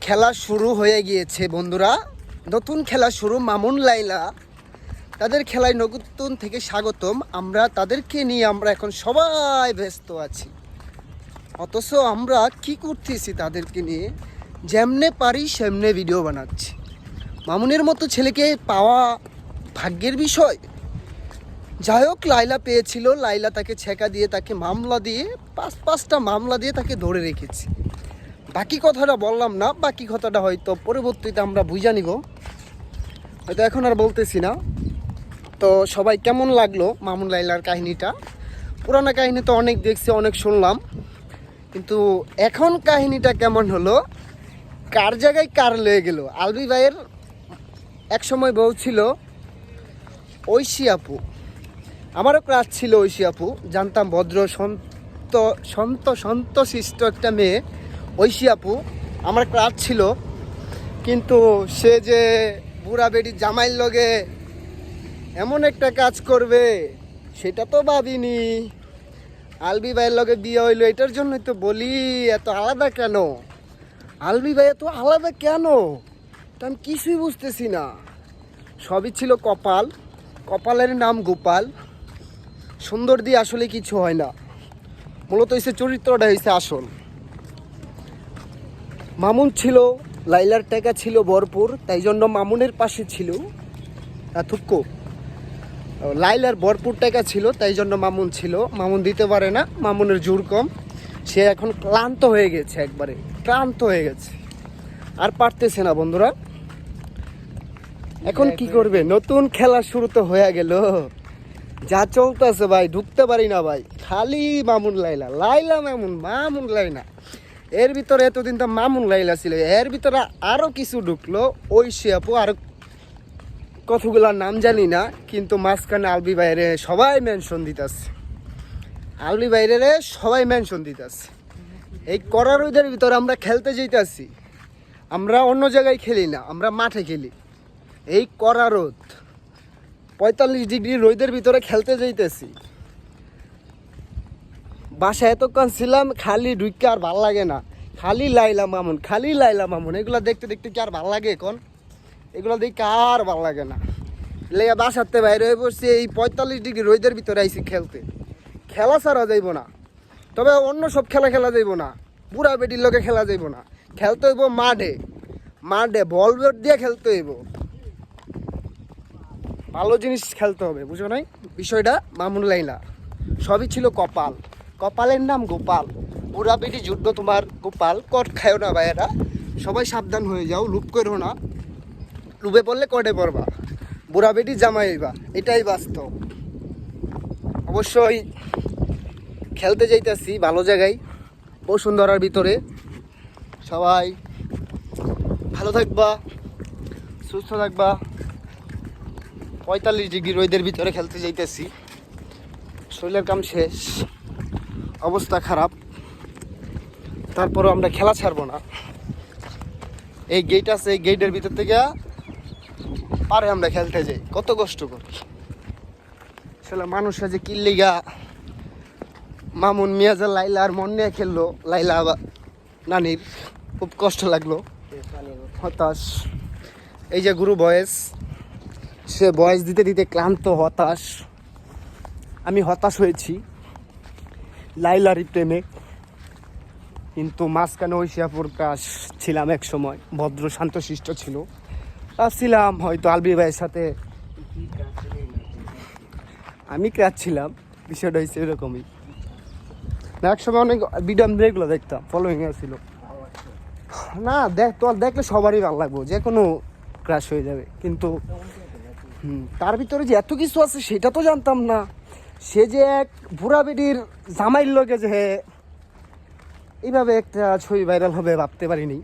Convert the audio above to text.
খেলা শুরু হয়ে গিয়েছে বন্ধুরা, নতুন খেলা শুরু। মামুন লাইলা তাদের খেলায় নতুন থেকে স্বাগতম। আমরা তাদেরকে নিয়ে আমরা এখন সবাই ব্যস্ত আছি, অথচ আমরা কি করতেছি তাদেরকে নিয়ে, যেমনে পারি সেমনে ভিডিও বানাচ্ছি। মামুনের মতো ছেলেকে পাওয়া ভাগ্যের বিষয়। যাই হোক, লাইলা পেয়েছিল, লাইলা তাকে ছেঁকা দিয়ে, তাকে মামলা দিয়ে, পাঁচটা মামলা দিয়ে তাকে ধরে রেখেছি। বাকি কথাটা বললাম না, বাকি কথাটা হয়তো পরবর্তীতে আমরা বুঝে নিব, হয়তো এখন আর বলতেছি না। তো সবাই কেমন লাগলো মামুন লাইলার কাহিনীটা? পুরানো কাহিনী তো অনেক দেখছি, অনেক শুনলাম, কিন্তু এখন কাহিনীটা কেমন হলো, কার জায়গায় কার লয়ে গেল। আলবি ভাইয়ের এক সময় বউ ছিল ঐশী আপু, আমারও ক্রাশ ছিল ঐশী আপু, জানতাম ভদ্র শান্তশিষ্ট একটা মেয়ে ঐশী আপু, আমার ক্রাশ ছিল। কিন্তু সে যে বুড়া বেটির জামাইয়ের লগে এমন একটা কাজ করবে সেটা তো ভাবিনি। আলবি ভাইয়ের লগে বিয়ে হইলো, এটার জন্যই তো বলি এত আলাদা কেন, আলবি ভাই এত আলাদা কেন, তা আমি কিছুই বুঝতেছি না। সবই ছিল কপাল, কপালের নাম গোপাল। সুন্দর দিয়ে আসলে কিছু হয় না, মূলত হয়েছে চরিত্রটা হয়েছে আসল। মামুন ছিল, লাইলার টাকা ছিল ভরপুর, তাই জন্য মামুনের পাশে ছিল। থুক্কো, লাইলার ভরপুর টাকা ছিল, তাই জন্য মামুন ছিল। মামুন দিতে পারে না, মামুনের জোর কম। সে এখন ক্লান্ত হয়ে গেছে, একবারে ক্লান্ত হয়ে গেছে, আর পারতেছে না বন্ধুরা। এখন কি করবে? নতুন খেলা শুরু তো হয়ে গেল, যা চলতেছে ভাই ঢুকতে পারি না ভাই, খালি মামুন লাইলা, লাইলা মামুন, মামুন লাইলা। এর ভিতরে এতদিন তো মামুন লাইলা ছিল, এর ভিতরে আরো কিছু ঢুকলো, ঐশী আপু, আর কতগুলার নাম জানি না, কিন্তু মাঝখানে আলবি বাইরে সবাই মেনশন দিতেছে, আলবি বাইরে সবাই মেনশন দিতেছে। এই কড়া রোদের ভিতরে আমরা খেলতে যেতেছি, আমরা অন্য জায়গায় খেলি না, আমরা মাঠে খেলি। এই কড়া রোদ, 45 ডিগ্রি রোদের ভিতরে খেলতে যাইতেছি। বাসায় এতক্ষণ ছিলাম, খালি ঢুকে আর ভাল লাগে না, খালি লাইলা মামুন, খালি লাইলা মামুন, এগুলো দেখতে দেখতে কি আর ভাল লাগে এখন? এগুলো দেখে আর ভাল লাগে না, লেগে বাসাতে বাইরে হয়ে পড়ছি। এই 45 ডিগ্রি রোদের ভিতরে আইসি খেলতে, খেলা ছাড়া যাইব না, তবে অন্য সব খেলা খেলা যাইব না, বুড়া বেটির লোকে খেলা যাইব না, খেলতে হইব মাঠে, মাঠে বল ব্যাট দিয়ে খেলতে হইব, ভালো জিনিস খেলতে হবে, বুঝো নাই বিষয়টা? মামুন লাইলা সবই ছিল কপাল, কপালের নাম গোপাল। বুড়া বেটি যুদ্ধ তোমার গোপাল, কট খায়ও না ভাইয়েরা, সবাই সাবধান হয়ে যাও, লুপ করো না, লুপে পড়লে কটে পড়বা, বুড়া বেটি জামাইবা, এটাই বাস্তব। অবশ্যই খেলতে যাইতেছি ভালো জায়গায়, বসুন্ধরার ভিতরে। সবাই ভালো থাকবা, সুস্থ থাকবা। 45 ডিগ্রি রোদের ভিতরে খেলতে যাইতেছি, শরীরের কাম শেষ, অবস্থা খারাপ, তারপরও আমরা খেলা ছাড়বো না। এই গেট আছে, এই গেটের ভিতর থেকে পারে আমরা খেলতে যাই, কত কষ্ট করি আসলে। মানুষরা যে কিল্লিগা মামুন মিয়াজা লাইলার মন নিয়ে খেললো, লাইলা নানির খুব কষ্ট লাগলো, হতাশ। এই যে গুরু বয়েস, সে বয়স দিতে দিতে ক্লান্ত, হতাশ। আমি হতাশ হয়েছি লাইলারই প্রেমে, কিন্তু মাঝখানে ঐশী আপুর ক্রাশ ছিলাম এক সময়, ভদ্র শান্তশিষ্ট ছিল, ছিলাম হয়তো আলবি ভাইয়ের সাথে আমি ক্রাশ ছিলাম, বিষয়টা হয়েছে এরকমই। এক সময় অনেক ভিডিও আমি এগুলো দেখতাম, ফলোইং ছিল না, তোর দেখলে সবারই ভালো লাগবো, যে কোনো ক্রাশ হয়ে যাবে, কিন্তু তার ভিতরে যে এত কিছু আছে সেটা তো জানতাম না। সে যে এক বুড়া বেটির জামাইয়ের লগে যে এইভাবে একটা ছবি ভাইরাল হবে ভাবতে পারিনি।